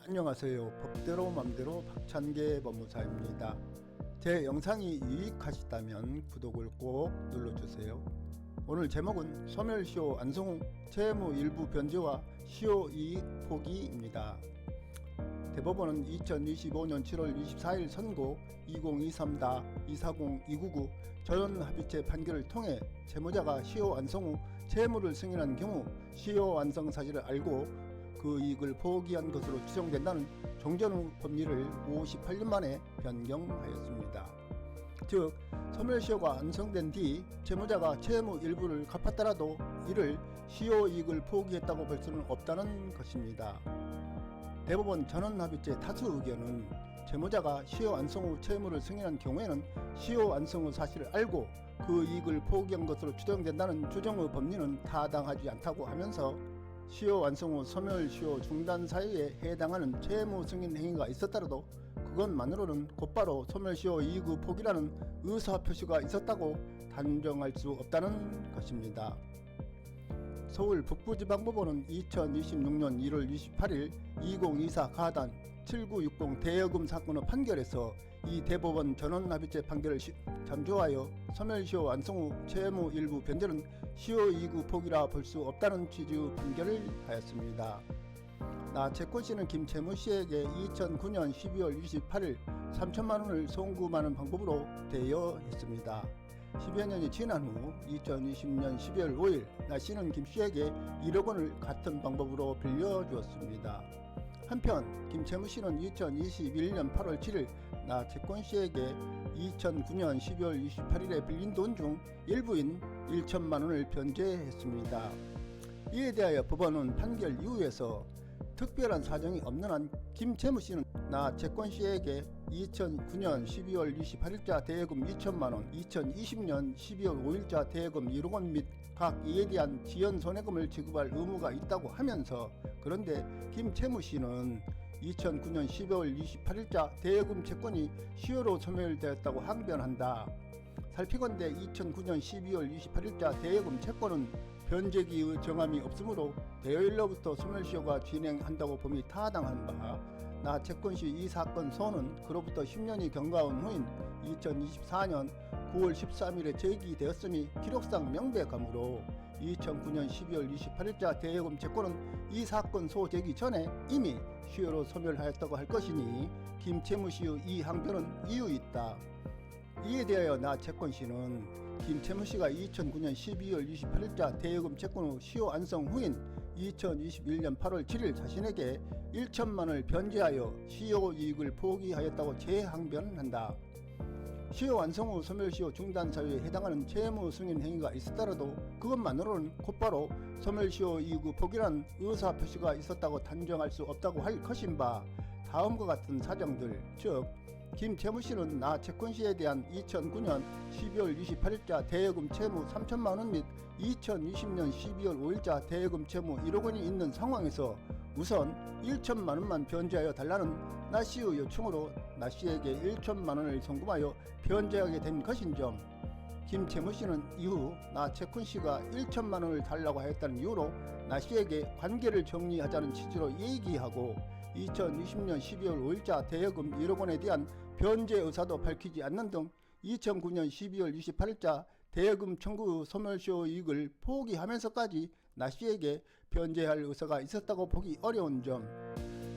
안녕하세요. 법대로 맘대로 박찬계 법무사입니다. 제 영상이 유익하시다면 구독을 꼭 눌러주세요. 오늘 제목은 소멸시효 안성우 채무 일부 변제와 시효 이익 포기입니다. 대법원은 2025년 7월 24일 선고 2023-240-299 전원합의체 판결을 통해 채무자가 시효 안성후 채무를 승인한 경우 시효 완성 사실을 알고 그 이익을 포기한 것으로 추정된다는 종전후 법리를 58년 만에 변경하였습니다. 즉 소멸시효가 완성된 뒤 채무자가 채무 일부를 갚았더라도 이를 시효 이익을 포기했다고 볼 수는 없다는 것입니다. 대법원 전원합의체 타수 의견은 채무자가 시효 완성 후 채무를 승인한 경우에는 시효 완성 후 사실을 알고 그 이익을 포기한 것으로 추정된다는 주정의 법리는 타당하지 않다고 하면서 시효 완성 후 소멸시효 중단 사유에 해당하는 채무 승인 행위가 있었더라도 그것만으로는 곧바로 소멸시효 이익의 포기라는 의사표시가 있었다고 단정할 수 없다는 것입니다. 서울 북부지방법원은 2026년 1월 28일 2024 가단 7960 대여금 사건의 판결에서 이 대법원 전원합의체 판결을 참조하여 소멸시효 완성 후 채무 일부 변제는 시효 이익의 포기라 볼 수 없다는 취지의 판결을 하였습니다. 나 채권씨는 김채무씨에게 2009년 12월 28일 3천만원을 송금하는 방법으로 대여했습니다. 10여 년이 지난 후 2020년 12월 5일 나씨는 김씨에게 1억원을 같은 방법으로 빌려주었습니다. 한편 김채무씨는 2021년 8월 7일 나 채권씨에게 2009년 12월 28일에 빌린 돈 중 일부인 1천만원을 변제했습니다. 이에 대하여 법원은 판결 이후에서 특별한 사정이 없는 한 김채무씨는 나 채권씨에게 2009년 12월 28일자 대여금 2천만원, 2020년 12월 5일자 대여금 1억원 및 각 이에 대한 지연 손해금을 지급할 의무가 있다고 하면서 그런데 김채무씨는 2009년 12월 28일자 대여금 채권이 시효로 소멸되었다고 항변한다. 살피건대 2009년 12월 28일자 대여금 채권은 변제기의 정함이 없으므로 대여일로부터 소멸시효가 진행한다고 봄이 타당한 바 나 채권시 이 사건 소는 그로부터 10년이 경과한 후인 2024년 9월 13일에 제기되었음이 기록상 명백하므로 2009년 12월 28일자 대여금 채권은 이 사건 소 제기 전에 이미 시효로 소멸하였다고 할 것이니 김채무씨의 이 항변은 이유 있다. 이에 대하여 나 채권씨는 김채무씨가 2009년 12월 28일자 대여금 채권 후 시효 완성 후인 2021년 8월 7일 자신에게 1천만원을 변제하여 시효 이익을 포기하였다고 재항변한다. 시효 완성 후 소멸시효 중단 사유에 해당하는 채무 승인 행위가 있었더라도 그것만으로는 곧바로 소멸시효 이익의 포기라는 의사표시가 있었다고 단정할 수 없다고 할 것인 바 다음과 같은 사정들 즉 김채무씨는 나 채권씨에 대한 2009년 12월 28일자 대여금 채무 3천만원 및 2020년 12월 5일자 대여금 채무 1억원이 있는 상황에서 우선 1천만원만 변제하여 달라는 나씨의 요청으로 나씨에게 1천만원을 송금하여 변제하게 된 것인점 김채무씨는 이후 나 채권씨가 1천만원을 달라고 하였다는 이유로 나씨에게 관계를 정리하자는 취지로 얘기하고 2020년 12월 5일자 대여금 1억원에 대한 변제 의사도 밝히지 않는 등 2009년 12월 28일자 대여금 청구 소멸시효 이익을 포기하면서까지 나씨에게 변제할 의사가 있었다고 보기 어려운 점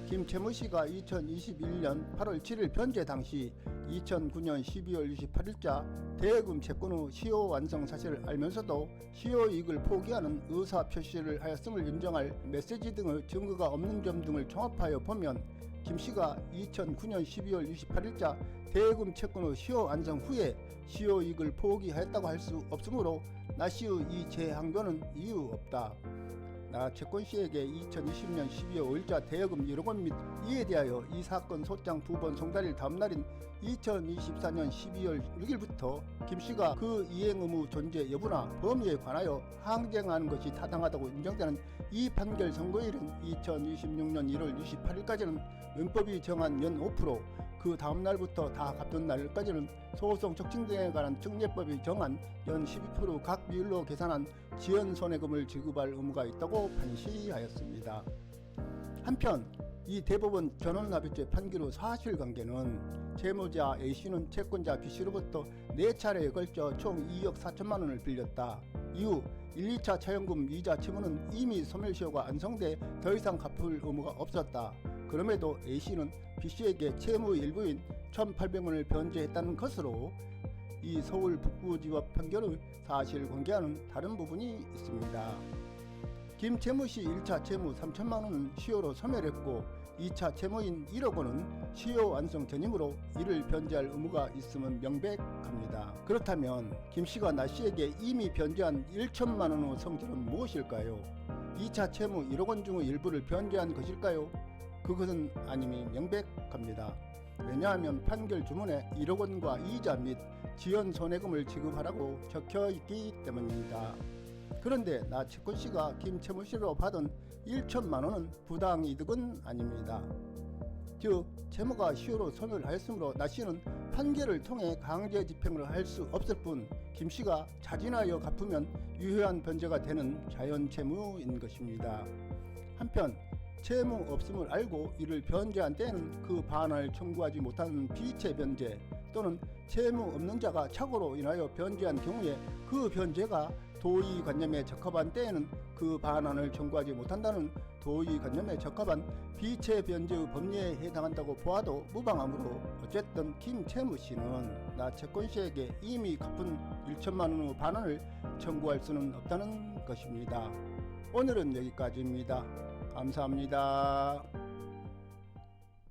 김채무씨가 2021년 8월 7일 변제 당시 2009년 12월 28일자 대여금 채권 후 시효 완성 사실을 알면서도 시효 이익을 포기하는 의사 표시를 하였음을 인정할 메시지 등의 증거가 없는 점 등을 종합하여 보면 김씨가 2009년 12월 28일자 대여금 채권 후 시효 완성 후에 시효 이익을 포기하였다고 할 수 없으므로 나씨의 이 재항변은 이유 없다. 나 채권씨에게 2020년 12월 5일자 대여금 1억원 및 이에 대하여 이 사건 소장 2번 송달일 다음날인 2024년 12월 6일부터 김씨가 그 이행 의무 존재 여부나 범위에 관하여 항쟁하는 것이 타당하다고 인정되는 이 판결 선고일은 2026년 1월 28일까지는 민법이 정한 연 5%, 그 다음날부터 다 갚은 날까지는 소송 촉진 등에 관한 특례법이 정한 연 12% 각 비율로 계산한 지연 손해금을 지급할 의무가 있다고 판시하였습니다. 한편 이 대법원 전원합의체 판결 후 사실관계는 채무자 A씨는 채권자 B씨로부터 4차례에 걸쳐 총 2억 4천만 원을 빌렸다. 이후 1, 2차 차용금 이자 채무는 이미 소멸시효가 완성돼 더 이상 갚을 의무가 없었다. 그럼에도 A씨는 B씨에게 채무 일부인 1,800원을 변제했다는 것으로 이 서울 북부지법 판결의 사실관계와는 다른 부분이 있습니다. 김 채무씨 1차 채무 3천만 원은 시효로 소멸했고 2차 채무인 1억 원은 시효 완성 전이므로 이를 변제할 의무가 있음은 명백합니다. 그렇다면 김씨가 나씨에게 이미 변제한 1천만 원의 성질은 무엇일까요? 2차 채무 1억 원 중의 일부를 변제한 것일까요? 그것은 아님이 명백합니다. 왜냐하면 판결 주문에 1억 원과 이자 및 지연 손해금을 지급하라고 적혀있기 때문입니다. 그런데 나 채권씨가 김 채무씨로 받은 1천만 원은 부당이득은 아닙니다. 즉 채무가 시효로 소멸하였으므로 나씨는 판결을 통해 강제 집행을 할 수 없을 뿐 김씨가 자진하여 갚으면 유효한 변제가 되는 자연채무인 것입니다. 한편 채무 없음을 알고 이를 변제한 때에는 그 반환을 청구하지 못하는 비채 변제 또는 채무 없는 자가 착오로 인하여 변제한 경우에 그 변제가 도의관념에 적합한 때에는 그 반환을 청구하지 못한다는 도의관념에 적합한 비채 변제의 법리에 해당한다고 보아도 무방하므로 어쨌든 김 채무씨는 나 채권씨에게 이미 갚은 1천만 원의 반환을 청구할 수는 없다는 것입니다. 오늘은 여기까지입니다. 감사합니다.